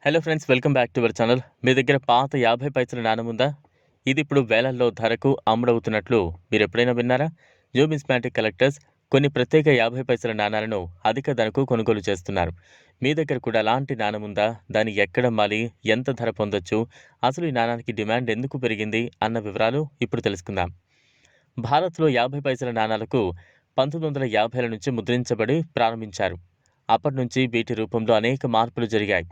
Hello friends, welcome back to our channel. మీ దగ్గర పాత 50 పైసల నాణెం ఉందా? ఇది ఇప్పుడు వేలల్లో ధరకు అమ్ముడవుతున్నట్లు మీరు ఎప్పుడైనా విన్నారా? న్యూమిస్మాటిక్ కలెక్టర్స్ కొన్ని ప్రత్యేక 50 పైసల నాణాలను అధిక ధరకు కొనుగోలు చేస్తున్నారు. మీ దగ్గర కూడా అలాంటి నాణెం ఉందా? దాన్ని ఎక్కడ అమ్మాలి? ఎంత ధర పొందొచ్చు? అసలు ఈ నాణానికి డిమాండ్ ఎందుకు పెరిగింది అన్న వివరాలు ఇప్పుడు తెలుసుకుందాం. భారత్లో 50 పైసల నాణాలకు 1950ల నుంచి ముద్రించబడి ప్రారంభించారు. అప్పటి నుంచి వీటి రూపంలో అనేక మార్పులు జరిగాయి.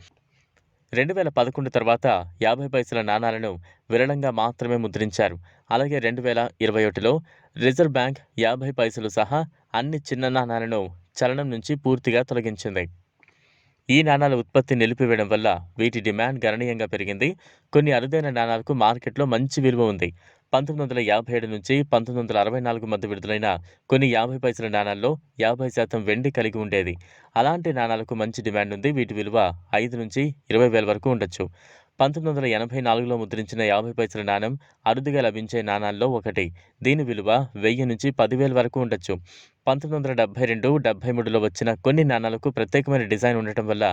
2011 తర్వాత 50 పైసల నాణాలను విరళంగా మాత్రమే ముద్రించారు. అలాగే 2021లో రిజర్వ్ బ్యాంక్ 50 పైసలు సహా అన్ని చిన్న నాణాలను చలనం నుంచి పూర్తిగా తొలగించింది. ఈ నాణాల ఉత్పత్తి నిలిపివేయడం వల్ల వీటి డిమాండ్ గణనీయంగా పెరిగింది. కొన్ని అరుదైన నాణాలకు మార్కెట్లో మంచి విలువ ఉంది. 1957 నుంచి 1964 మధ్య విడుదలైన కొన్ని 50 పైసల నాణాల్లో 50% వెండి కలిగి ఉండేది. అలాంటి నాణాలకు మంచి డిమాండ్ ఉంది. వీటి విలువ 5 నుంచి 20 వేల వరకు ఉండొచ్చు. 1984లో ముద్రించిన 50 పైసల నాణెం అరుదుగా లభించే నాణాల్లో ఒకటి. దీని విలువ 1000 నుంచి 10,000 వరకు ఉండొచ్చు. 1972, 73లో వచ్చిన కొన్ని నాణాలకు ప్రత్యేకమైన డిజైన్ ఉండటం వల్ల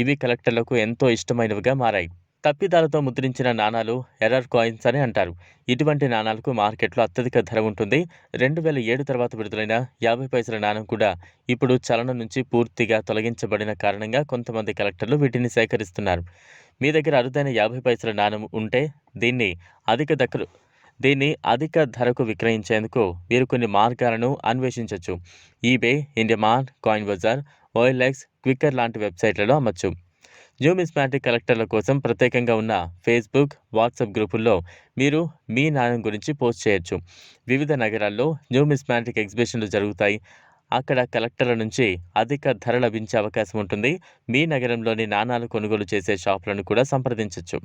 ఇవి కలెక్టర్లకు ఎంతో ఇష్టమైనవిగా మారాయి. తప్పిదాలతో ముద్రించిన నాణాలు ఎర్రర్ కాయిన్స్ అని అంటారు. ఇటువంటి నాణాలకు మార్కెట్లో అత్యధిక ధర ఉంటుంది. 2007 తర్వాత విడుదలైన 50 పైసల నాణెం కూడా ఇప్పుడు చలనం నుంచి పూర్తిగా తొలగించబడిన కారణంగా కొంతమంది కలెక్టర్లు వీటిని సేకరిస్తున్నారు. మీ దగ్గర అరుదైన 50 పైసల నాణెం ఉంటే దీన్ని అధిక ధరకు విక్రయించేందుకు మీరు కొన్ని మార్గాలను అన్వేషించవచ్చు. EBay, IndiaMART, coin bazaar, OLX, Quikr లాంటి వెబ్సైట్లలో అమ్మచ్చు. న్యూమిస్మాటిక్ కలెక్టర్ల కోసం ప్రత్యేకంగా ఉన్న ఫేస్బుక్, వాట్సాప్ గ్రూపుల్లో మీరు మీ నాణెం గురించి పోస్ట్ చేయొచ్చు. వివిధ నగరాల్లో న్యూమిస్మాటిక్ ఎగ్జిబిషన్లు జరుగుతాయి. అక్కడ కలెక్టర్ల నుంచి అధిక ధర లభించే అవకాశం ఉంటుంది. మీ నగరంలోని నాణాలు కొనుగోలు చేసే షాపులను కూడా సంప్రదించవచ్చు.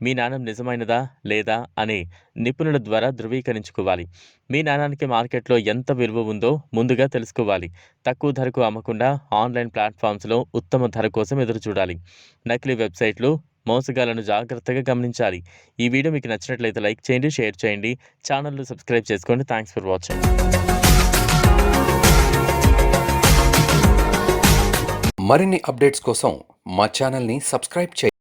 మీ నాణెం నిజమైనదా లేదా అని నిపుణుల ద్వారా ధృవీకరించుకోవాలి. మీ నాణానికి మార్కెట్లో ఎంత విలువ ఉందో ముందుగా తెలుసుకోవాలి. తక్కువ ధరకు అమ్మకుండా ఆన్లైన్ ప్లాట్ఫామ్స్లో ఉత్తమ ధర కోసం ఎదురు చూడాలి. నకిలీ వెబ్సైట్లు, మోసగాళ్లను జాగ్రత్తగా గమనించాలి. ఈ వీడియో మీకు నచ్చినట్లయితే లైక్ చేయండి, షేర్ చేయండి, ఛానల్ను సబ్స్క్రైబ్ చేసుకోండి. Thanks for watching. మరిన్ని అప్డేట్స్ కోసం మా ఛానల్ని సబ్స్క్రైబ్ చేయండి.